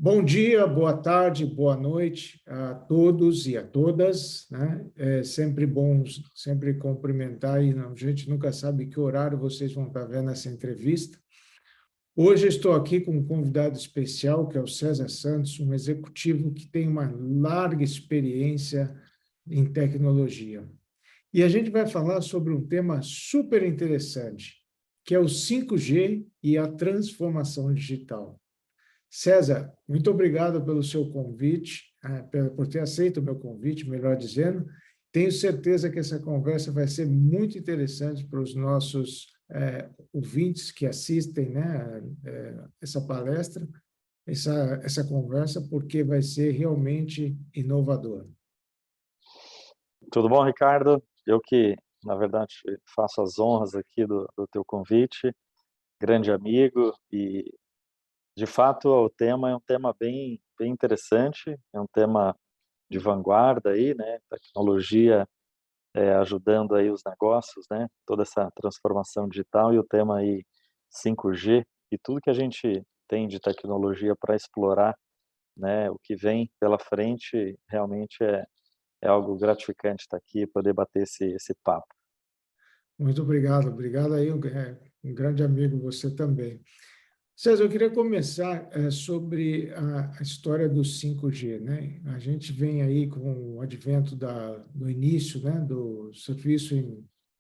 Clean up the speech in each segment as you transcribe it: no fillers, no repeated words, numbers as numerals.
Bom dia, boa tarde, boa noite a todos e a todas, né? É sempre bom sempre cumprimentar e a gente nunca sabe que horário vocês vão estar vendo essa entrevista. Hoje eu estou aqui com um convidado especial, que é o César Santos, um executivo que tem uma larga experiência em tecnologia. E a gente vai falar sobre um tema super interessante, que é o 5G e a transformação digital. César, muito obrigado pelo seu convite, por ter aceito o meu convite, melhor dizendo. Tenho certeza que essa conversa vai ser muito interessante para os nossos ouvintes que assistem, né, essa palestra, essa conversa, porque vai ser realmente inovador. Tudo bom, Ricardo? Eu que, na verdade, faço as honras aqui do teu convite, grande amigo, e de fato o tema é um tema bem interessante, é um tema de vanguarda aí, né? Tecnologia ajudando aí os negócios, né? Toda essa transformação digital e o tema aí 5G e tudo que a gente tem de tecnologia para explorar, né? O que vem pela frente realmente é algo gratificante estar aqui e poder bater esse papo. Muito obrigado, obrigado aí, um grande amigo você também. César, eu queria começar sobre a história do 5G, né? A gente vem aí com o advento do início, né, do serviço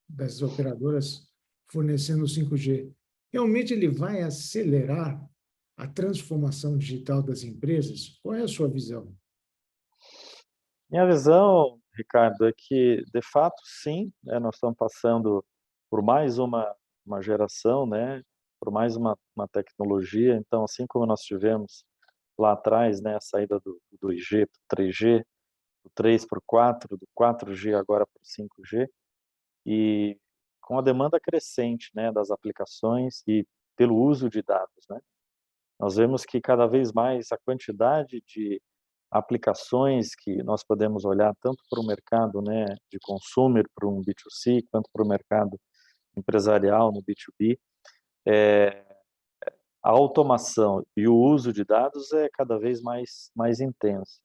das operadoras fornecendo o 5G. Realmente ele vai acelerar a transformação digital das empresas? Qual é a sua visão? Minha visão, Ricardo, é que, de fato, sim, né, nós estamos passando por mais uma geração, né, por mais uma tecnologia. Então, assim como nós tivemos lá atrás, né, a saída do 2G para o 3G, do 3 para o 4, do 4G agora para o 5G, e com a demanda crescente, né, das aplicações e pelo uso de dados, né, nós vemos que cada vez mais a quantidade de aplicações que nós podemos olhar tanto para o mercado, né, de consumer, para um B2C, quanto para o mercado empresarial no B2B, eh, a automação e o uso de dados é cada vez mais intenso.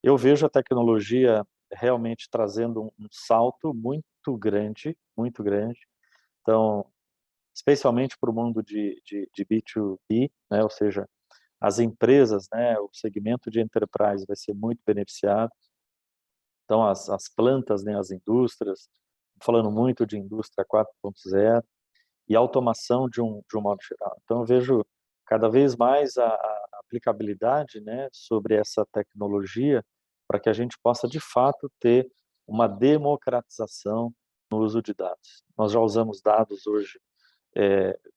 Eu vejo a tecnologia realmente trazendo um salto muito grande. Então, especialmente para o mundo de B2B, né, ou seja, as empresas, né, o segmento de enterprise vai ser muito beneficiado. Então, as plantas, né, as indústrias, falando muito de indústria 4.0 e automação de um modo geral. Então, eu vejo cada vez mais a aplicabilidade, né, sobre essa tecnologia para que a gente possa, de fato, ter uma democratização no uso de dados. Nós já usamos dados hoje,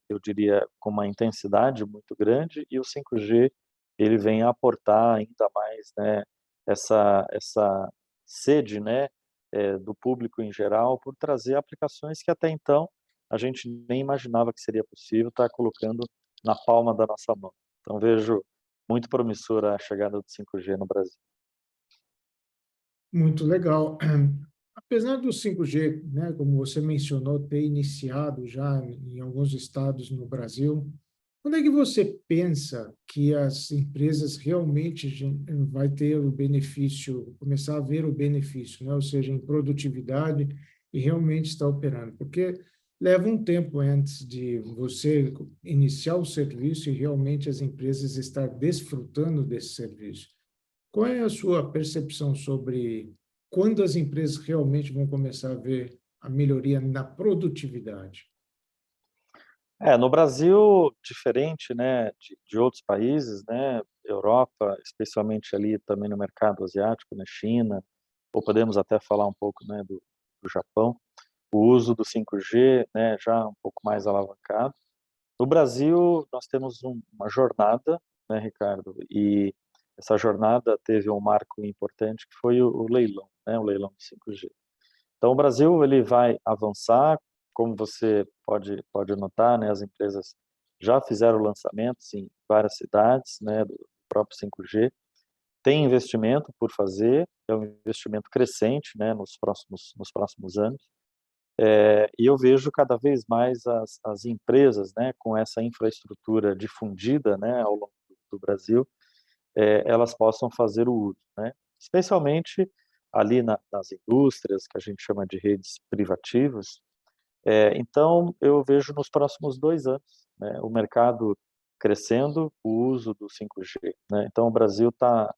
eu diria, com uma intensidade muito grande, e o 5G ele vem a aportar ainda mais, né, essa sede, né, do público em geral por trazer aplicações que até então a gente nem imaginava que seria possível estar colocando na palma da nossa mão. Então vejo muito promissora a chegada do 5G no Brasil. Muito legal. Apesar do 5G, né, como você mencionou, ter iniciado já em alguns estados no Brasil, quando é que você pensa que as empresas realmente vai ter o benefício, começar a ver o benefício, né? Ou seja, em produtividade e realmente estar operando? Porque leva um tempo antes de você iniciar o serviço e realmente as empresas estar desfrutando desse serviço. Qual é a sua percepção sobre quando as empresas realmente vão começar a ver a melhoria na produtividade? No Brasil, diferente, né, de outros países, né, Europa, especialmente ali também no mercado asiático, na China, ou podemos até falar um pouco, né, do Japão, o uso do 5G, né, já um pouco mais alavancado. No Brasil, nós temos uma jornada, né, Ricardo, e essa jornada teve um marco importante que foi o leilão, né, o leilão do 5G. Então, o Brasil ele vai avançar, como você pode notar, né, as empresas já fizeram lançamentos em várias cidades, né, do próprio 5G. Tem investimento por fazer, é um investimento crescente, né, nos próximos anos. E eu vejo cada vez mais as empresas, né, com essa infraestrutura difundida, né, ao longo do Brasil, elas possam fazer o uso, né? Especialmente ali nas indústrias, que a gente chama de redes privativas. Então, eu vejo nos próximos 2 anos, né, o mercado crescendo, o uso do 5G, né? Então, o Brasil tá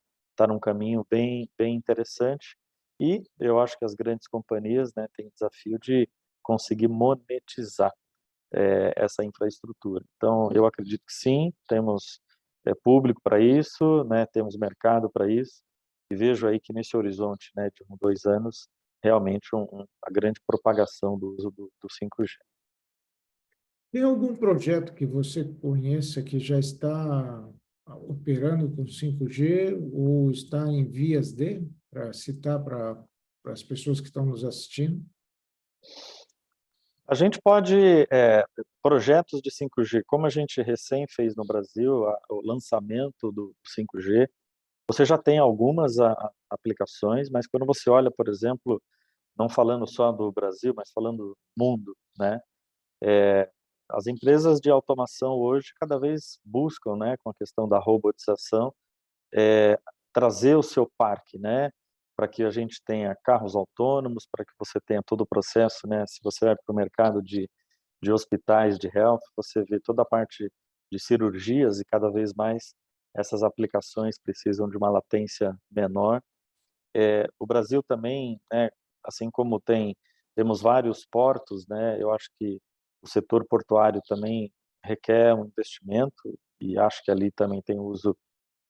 num caminho bem interessante e eu acho que as grandes companhias, né, têm o desafio de conseguir monetizar essa infraestrutura. Então, eu acredito que sim, temos público para isso, né, temos mercado para isso, e vejo aí que nesse horizonte, né, de 2 anos, realmente a grande propagação do uso do 5G. Tem algum projeto que você conheça que já está operando com 5G ou está em vias de, para citar para as pessoas que estão nos assistindo? A gente pode, projetos de 5G, como a gente recém fez no Brasil, o lançamento do 5G, você já tem algumas aplicações, mas quando você olha, por exemplo, não falando só do Brasil, mas falando do mundo, né? As empresas de automação hoje cada vez buscam, né, com a questão da robotização, trazer o seu parque, né, para que a gente tenha carros autônomos, para que você tenha todo o processo, né, se você vai para o mercado de hospitais, de health, você vê toda a parte de cirurgias e cada vez mais essas aplicações precisam de uma latência menor. O Brasil também, né, assim como temos vários portos, né, eu acho que o setor portuário também requer um investimento e acho que ali também tem uso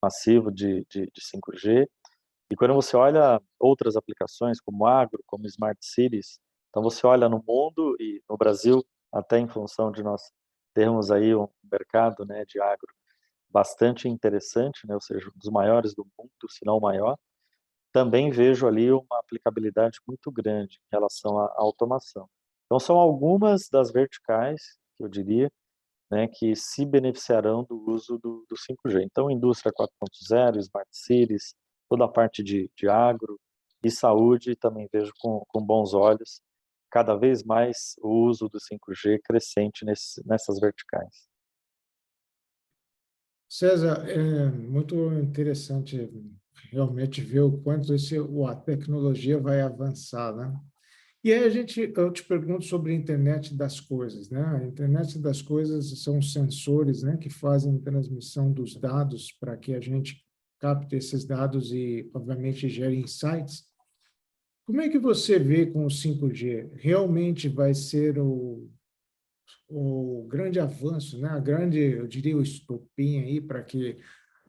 massivo de 5G. E quando você olha outras aplicações como agro, como smart cities, então você olha no mundo e no Brasil, até em função de nós termos aí um mercado, né, de agro bastante interessante, né, ou seja, um dos maiores do mundo, se não o maior, também vejo ali uma aplicabilidade muito grande em relação à automação. Então são algumas das verticais, que eu diria, né, que se beneficiarão do uso do 5G. Então, indústria 4.0, smart cities, toda a parte de agro e saúde, também vejo com bons olhos cada vez mais o uso do 5G crescente nessas verticais. César, é muito interessante realmente ver o quanto a tecnologia vai avançar, né? E aí eu te pergunto sobre a internet das coisas, né? A internet das coisas são os sensores, né, que fazem transmissão dos dados para que a gente capte esses dados e, obviamente, gere insights. Como é que você vê com o 5G? Realmente vai ser o grande avanço, né? A grande, eu diria, o estopim aí para que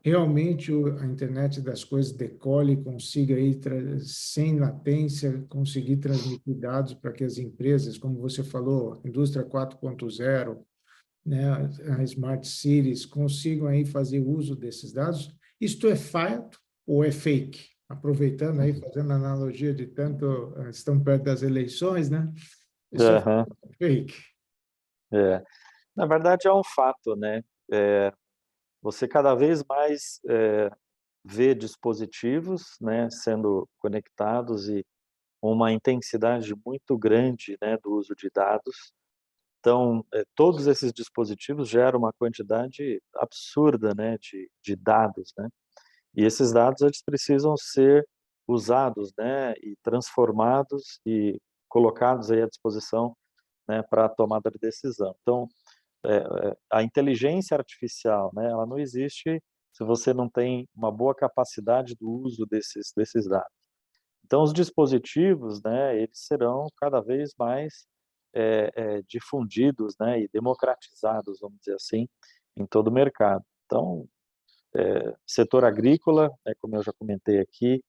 realmente a internet das coisas decole e consiga aí, sem latência, conseguir transmitir dados para que as empresas, como você falou, indústria 4.0, né, a Smart Cities, consigam aí fazer uso desses dados. Isto é fato ou é fake? Aproveitando aí, fazendo analogia de tanto, estão perto das eleições, né? Isso é Aham, fake. é. Na verdade é um fato, né? Você cada vez mais vê dispositivos, né, sendo conectados e uma intensidade muito grande, né, do uso de dados. Então, todos esses dispositivos geram uma quantidade absurda, né, de dados, né? E esses dados eles precisam ser usados, né, e transformados e colocados aí à disposição, né, para a tomada de decisão. Então, a inteligência artificial, né, ela não existe se você não tem uma boa capacidade do uso desses dados. Então, os dispositivos, né, eles serão cada vez mais difundidos, né, e democratizados, vamos dizer assim, em todo o mercado. Então, setor agrícola, né, como eu já comentei aqui,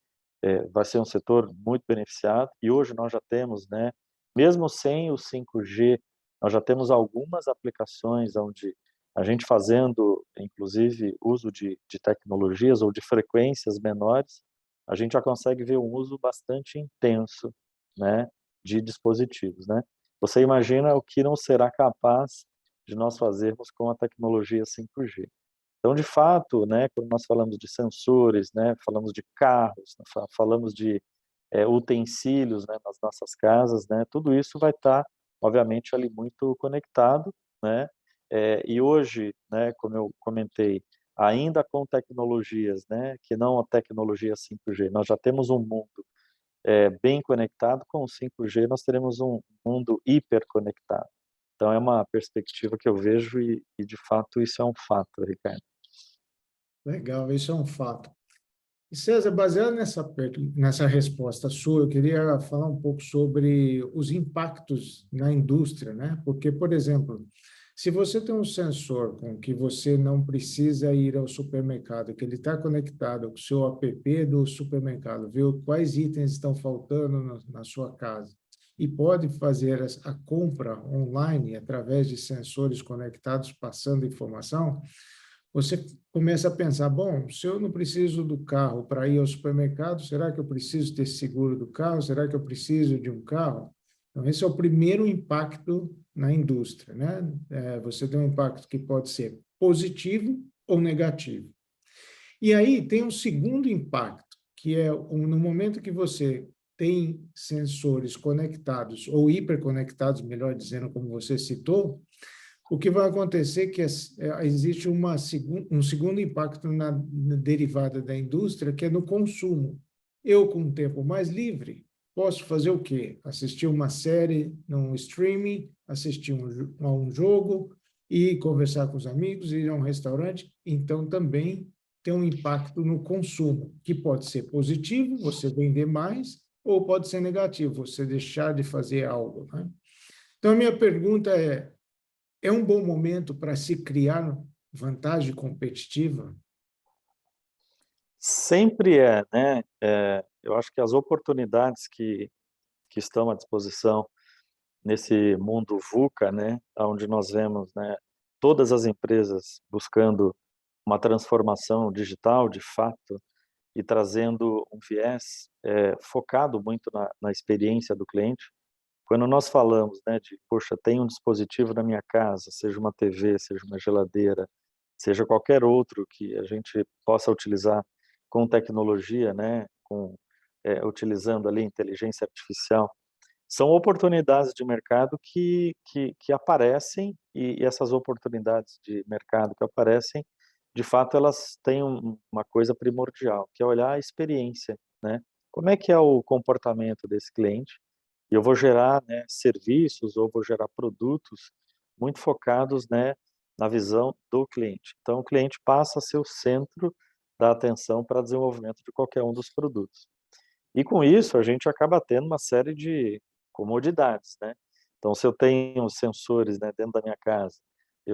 vai ser um setor muito beneficiado e hoje nós já temos, né, mesmo sem o 5G, nós já temos algumas aplicações onde a gente fazendo, inclusive, uso de tecnologias ou de frequências menores, a gente já consegue ver um uso bastante intenso, né, de dispositivos, né? Você imagina o que não será capaz de nós fazermos com a tecnologia 5G. Então, de fato, né, quando nós falamos de sensores, né, falamos de carros, falamos de utensílios, né, nas nossas casas, né, tudo isso vai estar, obviamente, ali muito conectado, né, e hoje, né, como eu comentei, ainda com tecnologias, né, que não a tecnologia 5G. Nós já temos um mundo bem conectado, com o 5G nós teremos um mundo hiperconectado. Então é uma perspectiva que eu vejo e de fato isso é um fato, Ricardo. Legal, isso é um fato. E César, baseado nessa resposta sua, eu queria falar um pouco sobre os impactos na indústria, né? Porque, por exemplo, se você tem um sensor com que você não precisa ir ao supermercado, que ele está conectado com o seu app do supermercado, viu quais itens estão faltando na sua casa, e pode fazer a compra online através de sensores conectados passando informação, você começa a pensar, bom, se eu não preciso do carro para ir ao supermercado, será que eu preciso ter seguro do carro? Será que eu preciso de um carro? Então, esse é o primeiro impacto na indústria, né? Você tem um impacto que pode ser positivo ou negativo. E aí tem um segundo impacto, que é no momento que você tem sensores conectados, ou hiperconectados, melhor dizendo, como você citou, o que vai acontecer é que existe um segundo impacto na derivada da indústria, que é no consumo. Eu, com um tempo mais livre, posso fazer o quê? Assistir uma série num streaming, assistir a um jogo, e conversar com os amigos, ir a um restaurante. Então, também tem um impacto no consumo, que pode ser positivo, você vender mais, ou pode ser negativo, você deixar de fazer algo, né? Então, a minha pergunta é um bom momento para se criar vantagem competitiva? Sempre é, né? Eu acho que as oportunidades que estão à disposição nesse mundo VUCA, né, onde nós vemos, né, todas as empresas buscando uma transformação digital de fato e trazendo um viés focado muito na experiência do cliente. Quando nós falamos, né, de, poxa, tem um dispositivo na minha casa, seja uma TV, seja uma geladeira, seja qualquer outro que a gente possa utilizar com tecnologia, né, utilizando ali inteligência artificial, são oportunidades de mercado que aparecem e essas oportunidades de mercado que aparecem, de fato, elas têm uma coisa primordial, que é olhar a experiência, né? Como é que é o comportamento desse cliente? E eu vou gerar, né, serviços ou vou gerar produtos muito focados, né, na visão do cliente. Então, o cliente passa a ser o centro da atenção para desenvolvimento de qualquer um dos produtos. E com isso, a gente acaba tendo uma série de comodidades, né. Então, se eu tenho sensores, né, dentro da minha casa,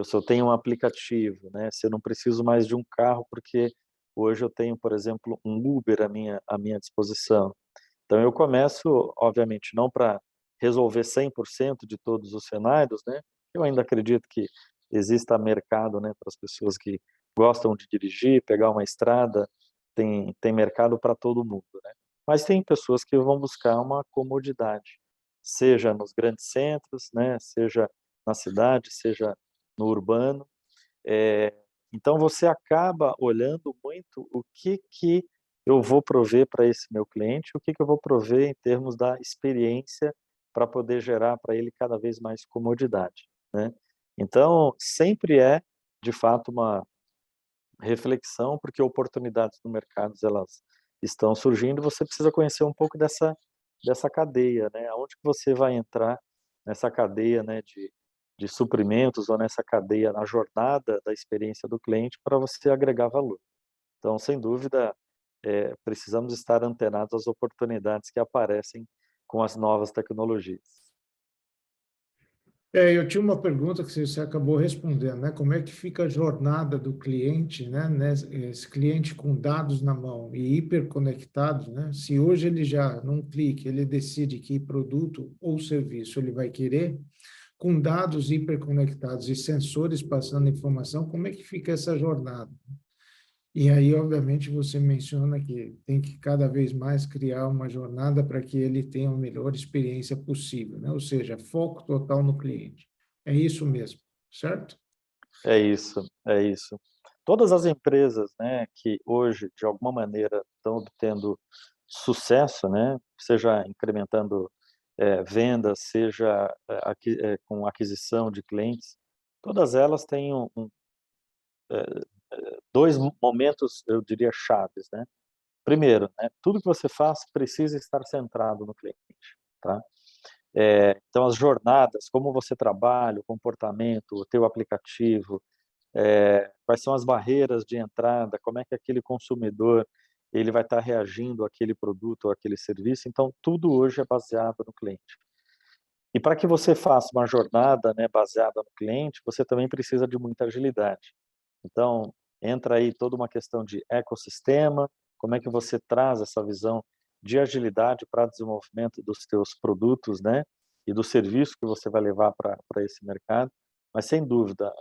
se eu tenho um aplicativo, né, se eu não preciso mais de um carro, porque hoje eu tenho, por exemplo, um Uber à minha disposição. Então eu começo, obviamente, não para resolver 100% de todos os cenários, né, eu ainda acredito que exista mercado, né, para as pessoas que gostam de dirigir, pegar uma estrada, tem mercado para todo mundo, né. Mas tem pessoas que vão buscar uma comodidade, seja nos grandes centros, né, seja na cidade, seja no urbano. Eh, então você acaba olhando muito o que eu vou prover para esse meu cliente, o que eu vou prover em termos da experiência para poder gerar para ele cada vez mais comodidade, né. Então, sempre é, de fato, uma reflexão, porque oportunidades no mercado elas estão surgindo, você precisa conhecer um pouco dessa cadeia, né, aonde que você vai entrar nessa cadeia, né, de suprimentos ou nessa cadeia, na jornada da experiência do cliente para você agregar valor. Então, sem dúvida, precisamos estar antenados às oportunidades que aparecem com as novas tecnologias. Eu tinha uma pergunta que você acabou respondendo, né? Como é que fica a jornada do cliente, né? Esse cliente com dados na mão e hiperconectado, né? Se hoje ele já, num clique, ele decide que produto ou serviço ele vai querer, com dados hiperconectados e sensores passando informação, como é que fica essa jornada? E aí, obviamente, você menciona que tem que cada vez mais criar uma jornada para que ele tenha a melhor experiência possível, né? Ou seja, foco total no cliente. É isso mesmo, certo? É isso, é isso. Todas as empresas, né, que hoje, de alguma maneira, estão obtendo sucesso, né, seja incrementando vendas, seja com aquisição de clientes, todas elas têm dois momentos, eu diria, chaves, né? Primeiro, né, tudo que você faz precisa estar centrado no cliente, tá? Então, as jornadas, como você trabalha, o comportamento, o teu aplicativo, quais são as barreiras de entrada, como é que aquele consumidor ele vai estar reagindo àquele produto ou àquele serviço. Então, tudo hoje é baseado no cliente. E para que você faça uma jornada, né, baseada no cliente, você também precisa de muita agilidade. Então, entra aí toda uma questão de ecossistema, como é que você traz essa visão de agilidade para o desenvolvimento dos teus produtos, né, e do serviço que você vai levar para esse mercado. Mas, sem dúvida,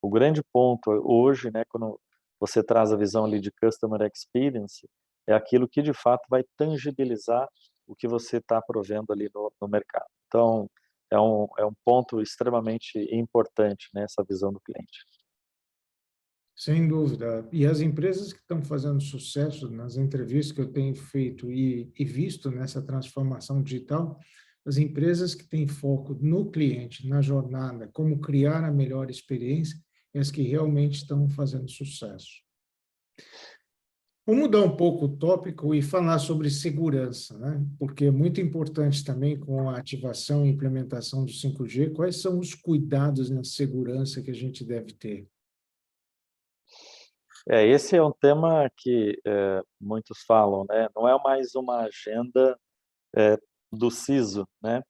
o grande ponto hoje, né, quando você traz a visão ali de customer experience, é aquilo que de fato vai tangibilizar o que você está provendo ali no mercado. Então, é um ponto extremamente importante, né, essa visão do cliente. Sem dúvida. E as empresas que estão fazendo sucesso nas entrevistas que eu tenho feito e visto nessa transformação digital, as empresas que têm foco no cliente, na jornada, como criar a melhor experiência, é as que realmente estão fazendo sucesso. Vou mudar um pouco o tópico e falar sobre segurança, né? Porque é muito importante também com a ativação e implementação do 5G, quais são os cuidados na segurança que a gente deve ter? Esse é um tema que muitos falam, né? Não é mais uma agenda do CISO, né?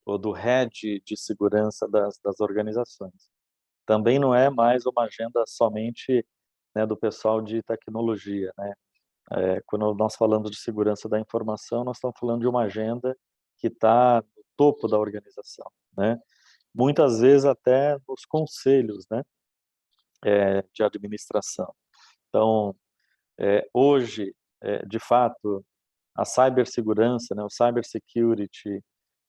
Ou do head de segurança das organizações. Também não é mais uma agenda somente, né, do pessoal de tecnologia, né? Quando nós falamos de segurança da informação, nós estamos falando de uma agenda que está no topo da organização, né? Muitas vezes até nos conselhos, né, de administração. Então, hoje, de fato, a cibersegurança, né, o cybersecurity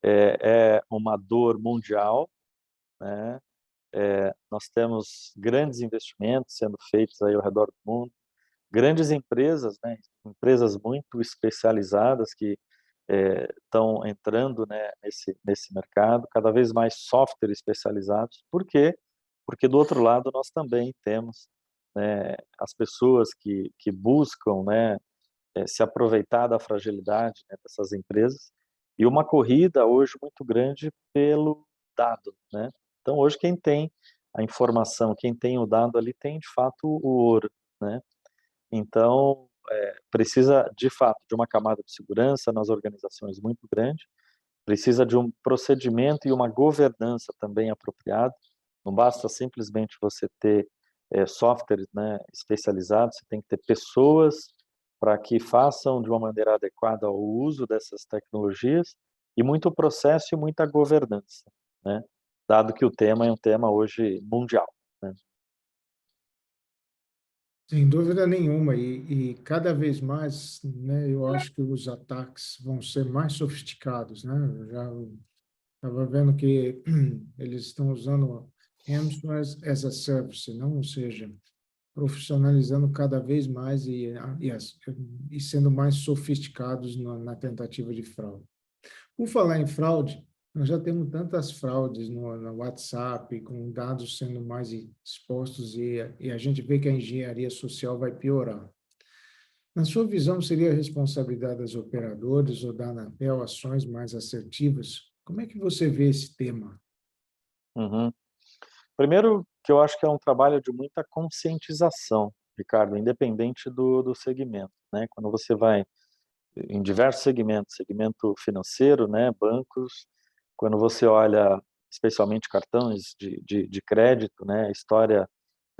é uma dor mundial, né? Nós temos grandes investimentos sendo feitos aí ao redor do mundo, grandes empresas, né, empresas muito especializadas que estão entrando, né, nesse mercado, cada vez mais software especializados. Por quê? Porque do outro lado nós também temos, né, as pessoas que buscam, né, se aproveitar da fragilidade, né, dessas empresas, e uma corrida hoje muito grande pelo dado, né? Então hoje quem tem a informação, quem tem o dado ali tem de fato o ouro, né? Então precisa de fato de uma camada de segurança nas organizações muito grande, precisa de um procedimento e uma governança também apropriada. Não basta simplesmente você ter softwares, né, especializados, você tem que ter pessoas para que façam de uma maneira adequada o uso dessas tecnologias e muito processo e muita governança, né? Dado que o tema é um tema hoje mundial, né? Sem dúvida nenhuma, e cada vez mais, né, eu acho que os ataques vão ser mais sofisticados, né? Eu já estava vendo que eles estão usando ransomware as a service, não? Ou seja, profissionalizando cada vez mais e sendo mais sofisticados na tentativa de fraude. Por falar em fraude, nós já temos tantas fraudes no WhatsApp, com dados sendo mais expostos, e a gente vê que a engenharia social vai piorar. Na sua visão, seria a responsabilidade das operadoras ou da Anatel ações mais assertivas? Como é que você vê esse tema? Uhum. Primeiro, que eu acho que é um trabalho de muita conscientização, Ricardo, independente do segmento, né? Quando você vai em diversos segmentos, segmento financeiro, né, bancos, quando você olha especialmente cartões de crédito, né, a história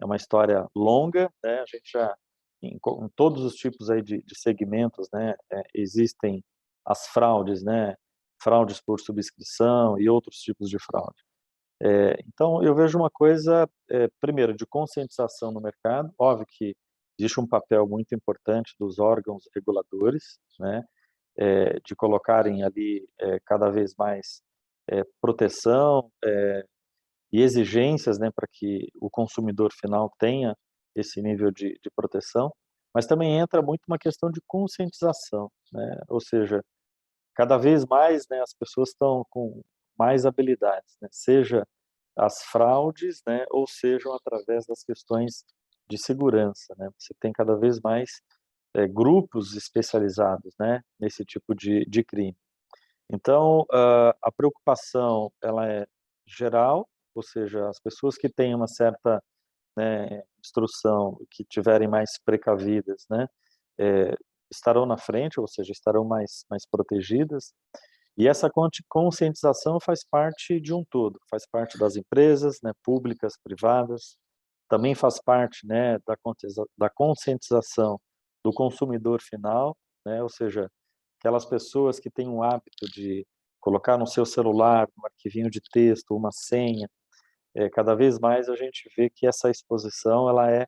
é uma história longa, né, a gente já, em todos os tipos aí de segmentos, né, existem as fraudes, né, fraudes por subscrição e outros tipos de fraude. Então, eu vejo uma coisa, primeiro, de conscientização no mercado. Óbvio que existe um papel muito importante dos órgãos reguladores, né, de colocarem ali cada vez mais proteção e exigências, né, para que o consumidor final tenha esse nível de proteção, mas também entra muito uma questão de conscientização, né, ou seja, cada vez mais, né, as pessoas estão com mais habilidades, né, seja as fraudes, né, ou sejam através das questões de segurança, né? Você tem cada vez mais grupos especializados, né, nesse tipo de crime. Então, a preocupação ela é geral, ou seja, as pessoas que têm uma certa, né, instrução, que tiverem mais precavidas, né, estarão na frente, ou seja, estarão mais protegidas. E essa conscientização faz parte de um todo, faz parte das empresas, né, públicas, privadas, também faz parte, né, da conscientização do consumidor final, né, ou seja, aquelas pessoas que têm o hábito de colocar no seu celular, um arquivinho de texto, uma senha, cada vez mais a gente vê que essa exposição ela é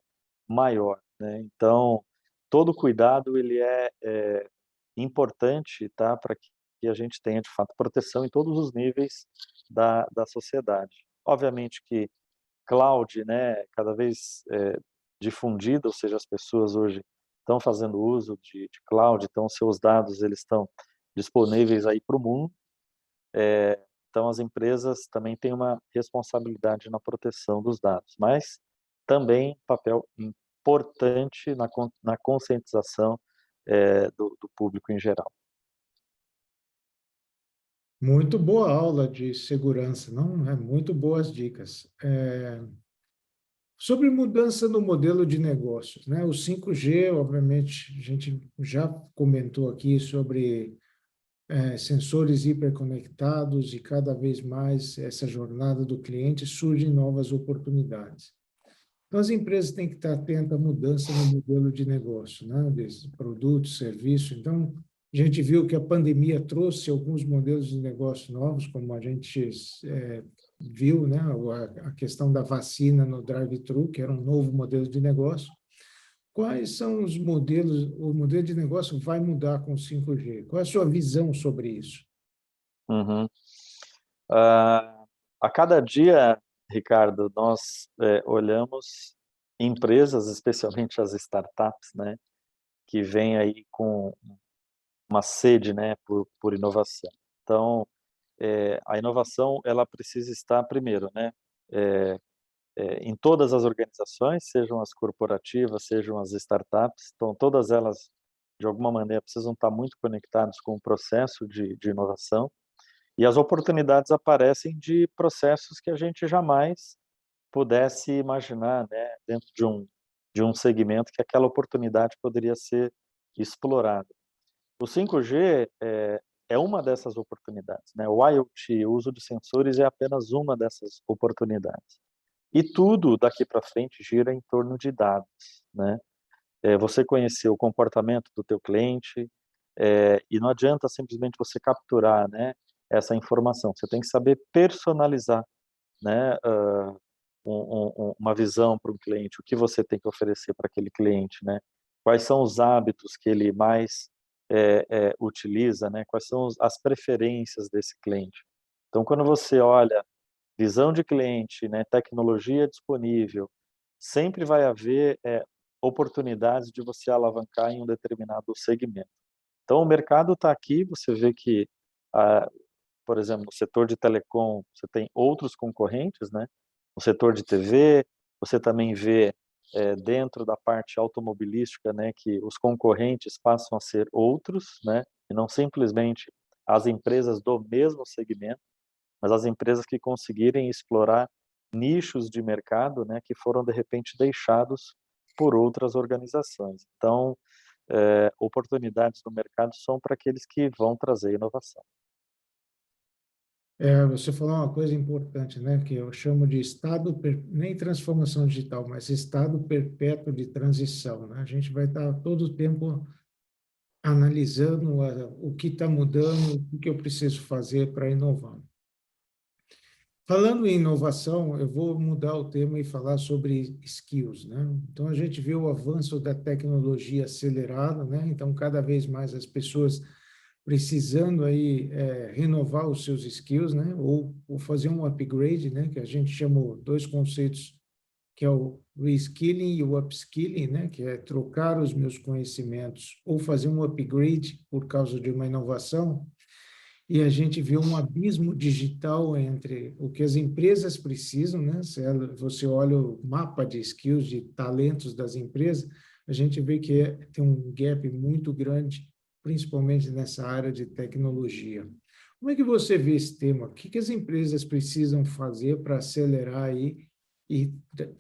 maior, né? Então, todo cuidado ele é importante, tá, para que a gente tenha de fato proteção em todos os níveis da sociedade. Obviamente que cloud, né, cada vez difundida, ou seja, as pessoas hoje estão fazendo uso de cloud, então seus dados eles estão disponíveis aí para o mundo. Então as empresas também têm uma responsabilidade na proteção dos dados, mas também papel importante na conscientização do público em geral. Muito boa aula de segurança, não? Muito boas dicas. Sobre mudança no modelo de negócios, né? O 5G, obviamente, a gente já comentou aqui sobre sensores hiperconectados e cada vez mais essa jornada do cliente surgem novas oportunidades. Então, as empresas têm que estar atentas à mudança no modelo de negócio, né? Desse produto, serviço. Então, a gente viu que a pandemia trouxe alguns modelos de negócio novos, como a gente viu, né? A questão da vacina no drive-thru, que era um novo modelo de negócio. Quais são os modelos, o modelo de negócio vai mudar com o 5G? Qual é a sua visão sobre isso? Uhum. A cada dia, Ricardo, nós olhamos empresas, especialmente as startups, né, que vêm aí com uma sede, né, por inovação. Então, a inovação ela precisa estar primeiro, né, em todas as organizações, sejam as corporativas, sejam as startups, então todas elas de alguma maneira precisam estar muito conectadas com o processo de inovação. E as oportunidades aparecem de processos que a gente jamais pudesse imaginar, né, dentro de um segmento que aquela oportunidade poderia ser explorada. O 5G é uma dessas oportunidades, né? O IoT, o uso de sensores, é apenas uma dessas oportunidades. E tudo daqui para frente gira em torno de dados, né? Você conhecer o comportamento do teu cliente, e não adianta simplesmente você capturar, né, essa informação. Você tem que saber personalizar, né, uma visão para um cliente, o que você tem que oferecer para aquele cliente, né? Quais são os hábitos que ele mais utiliza, né? Quais são as preferências desse cliente. Então, quando você olha visão de cliente, né, tecnologia disponível, sempre vai haver oportunidades de você alavancar em um determinado segmento. Então, o mercado está aqui, você vê que, por exemplo, no setor de telecom, você tem outros concorrentes, né? No setor de TV, você também vê dentro da parte automobilística, né, que os concorrentes passam a ser outros, né, e não simplesmente as empresas do mesmo segmento, mas as empresas que conseguirem explorar nichos de mercado, né, que foram de repente deixados por outras organizações. Então, oportunidades no mercado são para aqueles que vão trazer inovação. Você falou uma coisa importante, né? Que eu chamo de nem transformação digital, mas estado perpétuo de transição, né? A gente vai estar todo o tempo analisando o que está mudando, o que eu preciso fazer para inovar. Falando em inovação, eu vou mudar o tema e falar sobre skills, né? Então, a gente vê o avanço da tecnologia acelerada, né? Então, cada vez mais as pessoas precisando aí renovar os seus skills, né? Ou fazer um upgrade, né? Que a gente chama dois conceitos, que é o reskilling e o upskilling, né? Que é trocar os meus conhecimentos ou fazer um upgrade por causa de uma inovação. e a gente vê um abismo digital entre o que as empresas precisam, né? Se você olha o mapa de skills, de talentos das empresas, a gente vê que tem um gap muito grande, principalmente nessa área de tecnologia. Como é que você vê esse tema? O que as empresas precisam fazer para acelerar aí e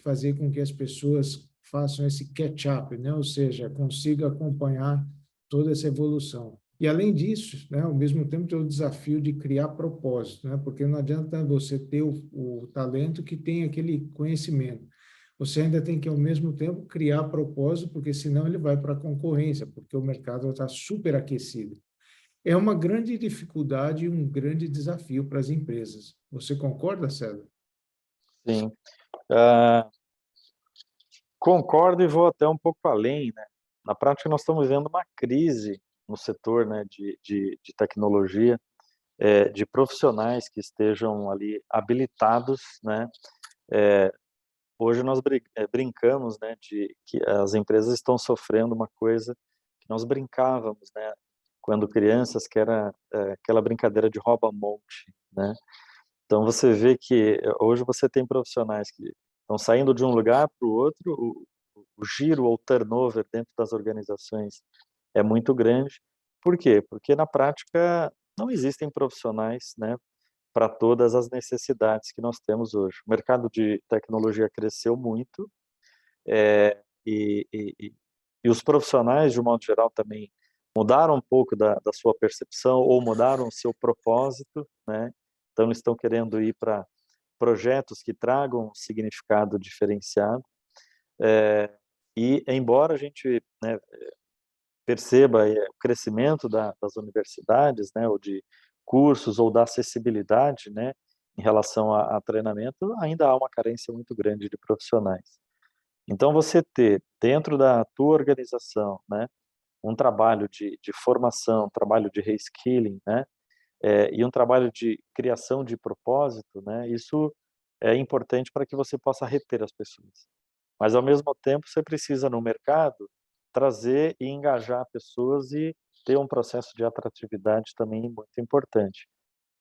fazer com que as pessoas façam esse catch-up, né? Ou seja, consiga acompanhar toda essa evolução. E, além disso, né, ao mesmo tempo, tem o desafio de criar propósito, né? Porque não adianta você ter o talento que tem aquele conhecimento. Você ainda tem que, ao mesmo tempo, criar propósito, porque senão ele vai para a concorrência, porque o mercado está super aquecido. É uma grande dificuldade e um grande desafio para as empresas. Você concorda, César? Sim. Ah, concordo e vou até um pouco além, né? Na prática, nós estamos vivendo uma crise no setor, né, de tecnologia, de profissionais que estejam ali habilitados, né? Hoje nós brincamos, né, de que as empresas estão sofrendo uma coisa que nós brincávamos, né, quando crianças, que era aquela brincadeira de rouba-monte, né? Então você vê que hoje você tem profissionais que estão saindo de um lugar para o outro, o giro ou turnover dentro das organizações é muito grande. Por quê? Porque na prática não existem profissionais, né, para todas as necessidades que nós temos hoje. O mercado de tecnologia cresceu muito, eh, e e e e os profissionais, de um modo geral, também mudaram um pouco da sua percepção ou mudaram o seu propósito, né, então eles estão querendo ir para projetos que tragam um significado diferenciado, e embora a gente, né, perceba o crescimento das universidades, né, ou de cursos ou da acessibilidade, né, em relação a treinamento, ainda há uma carência muito grande de profissionais. Então você ter dentro da tua organização, né, um trabalho de formação, um trabalho de reskilling, né, e um trabalho de criação de propósito, né, isso é importante para que você possa reter as pessoas. Mas, ao mesmo tempo, você precisa, no mercado, trazer e engajar pessoas e ter um processo de atratividade também muito importante.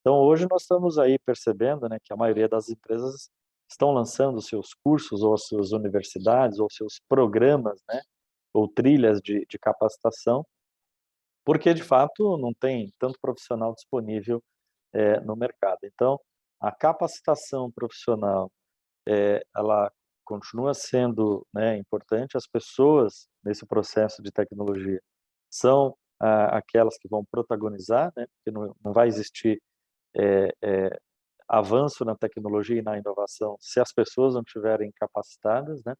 Então, hoje nós estamos aí percebendo, né, que a maioria das empresas estão lançando seus cursos ou as suas universidades ou seus programas, né, ou trilhas de capacitação, porque de fato não tem tanto profissional disponível no mercado. Então, a capacitação profissional, ela continua sendo, né, importante. As pessoas nesse processo de tecnologia são aquelas que vão protagonizar, né, porque não vai existir avanço na tecnologia e na inovação se as pessoas não estiverem capacitadas, né?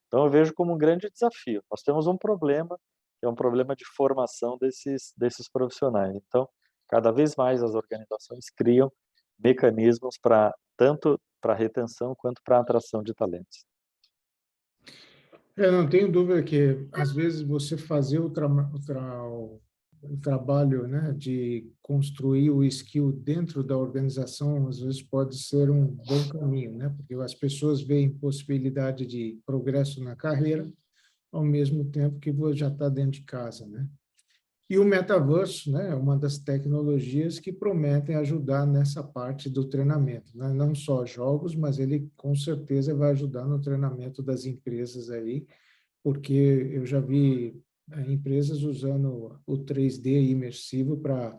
Então eu vejo como um grande desafio. Nós temos um problema, que é um problema de formação desses profissionais. Então, cada vez mais as organizações criam mecanismos para tanto para retenção quanto para atração de talentos. Eu não tenho dúvida que, às vezes, você fazer o trabalho, né, de construir o skill dentro da organização, às vezes pode ser um bom caminho, né, porque as pessoas veem possibilidade de progresso na carreira, ao mesmo tempo que você já está dentro de casa, né? E o metaverso, né, é uma das tecnologias que prometem ajudar nessa parte do treinamento, né? Não só jogos, mas ele com certeza vai ajudar no treinamento das empresas aí, porque eu já vi empresas usando o 3D imersivo para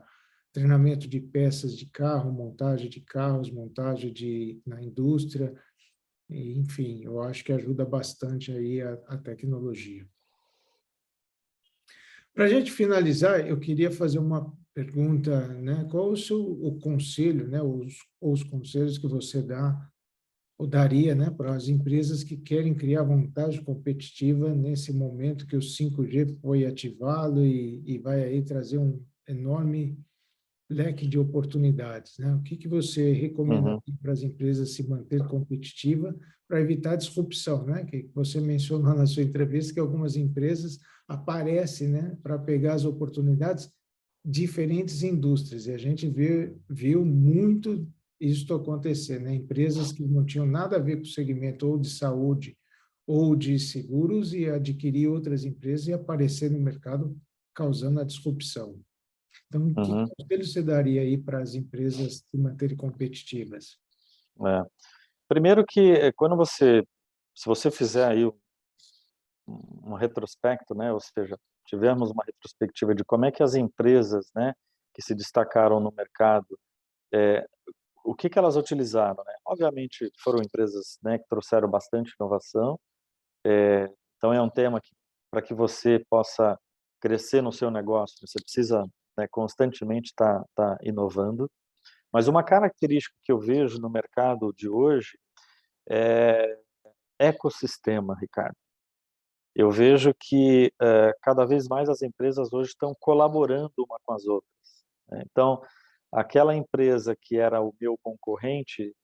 treinamento de peças de carro, montagem de carros, na indústria, e, enfim, eu acho que ajuda bastante aí a tecnologia. Para a gente finalizar, eu queria fazer uma pergunta, né? Qual o conselho, né? Os conselhos que você dá ou daria, né, para as empresas que querem criar vantagem competitiva nesse momento que o 5G foi ativado e vai aí trazer um enorme leque de oportunidades, né? O que você recomenda Uhum. para as empresas se manter competitiva para evitar disrupção, né? Que você mencionou na sua entrevista que algumas empresas aparecem, né, para pegar as oportunidades diferentes indústrias, e a gente viu muito isso acontecer, né? Empresas que não tinham nada a ver com o segmento ou de saúde ou de seguros e adquirir outras empresas e aparecer no mercado causando a disrupção. Então, que Uhum. conselho você daria aí para as empresas se manterem competitivas? É. Primeiro que se você fizer aí um retrospecto, né, ou seja, tivemos uma retrospectiva de como é que as empresas, né, que se destacaram no mercado, eh, o que elas utilizaram, né? Obviamente foram empresas, né, que trouxeram bastante inovação, então é um tema que, para que você possa crescer no seu negócio, você precisa, né, constantemente estar inovando. Mas uma característica que eu vejo no mercado de hoje é ecossistema, Ricardo. Eu vejo que cada vez mais as empresas hoje estão colaborando uma com as outras, né? Então, aquela empresa que era o meu concorrente,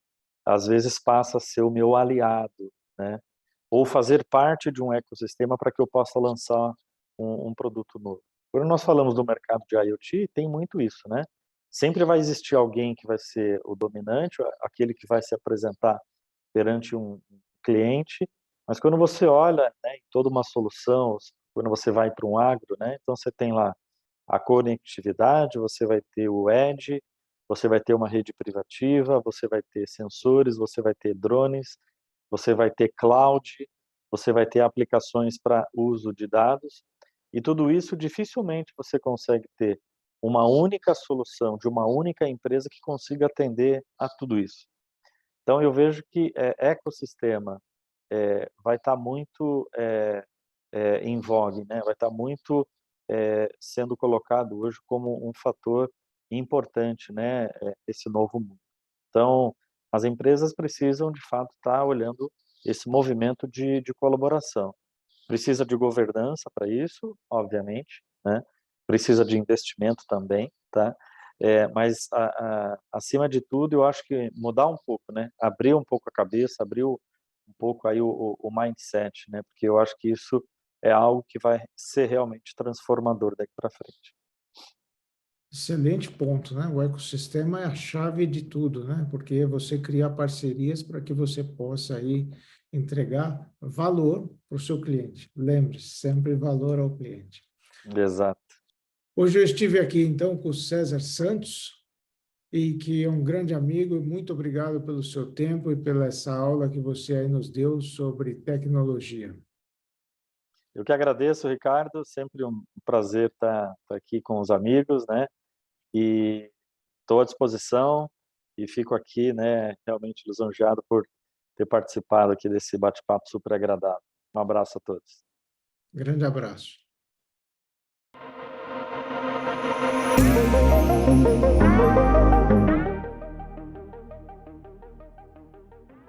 às vezes passa a ser o meu aliado, né? Ou fazer parte de um ecossistema para que eu possa lançar um produto novo. Quando nós falamos do mercado de IoT, tem muito isso, né? Sempre vai existir alguém que vai ser o dominante, aquele que vai se apresentar perante um cliente, mas quando você olha, né, em toda uma solução, quando você vai para um agro, né, então você tem lá a conectividade, você vai ter o edge, você vai ter uma rede privativa, você vai ter sensores, você vai ter drones, você vai ter cloud, você vai ter aplicações para uso de dados, e tudo isso dificilmente você consegue ter uma única solução de uma única empresa que consiga atender a tudo isso. Então eu vejo que ecossistema vai estar muito em vogue, né? Vai estar muito sendo colocado hoje como um fator importante, né? Esse novo mundo. Então, as empresas precisam, de fato, estar olhando esse movimento de colaboração. Precisa de governança para isso, obviamente, né? Precisa de investimento também, tá? Mas, acima de tudo, eu acho que mudar um pouco, né? Abrir um pouco a cabeça, abrir um pouco aí o mindset, né? Porque eu acho que isso é algo que vai ser realmente transformador daqui para frente. Excelente ponto, né? O ecossistema é a chave de tudo, né? Porque é você criar parcerias para que você possa aí entregar valor para o seu cliente. Lembre-se, sempre valor ao cliente. Exato. Hoje eu estive aqui então com o César Santos, e que é um grande amigo, e muito obrigado pelo seu tempo e pela essa aula que você aí nos deu sobre tecnologia. Eu que agradeço, Ricardo, sempre um prazer estar aqui com os amigos, né? E estou à disposição e fico aqui, né, realmente lisonjeado por ter participado aqui desse bate-papo super agradável. Um abraço a todos. Grande abraço.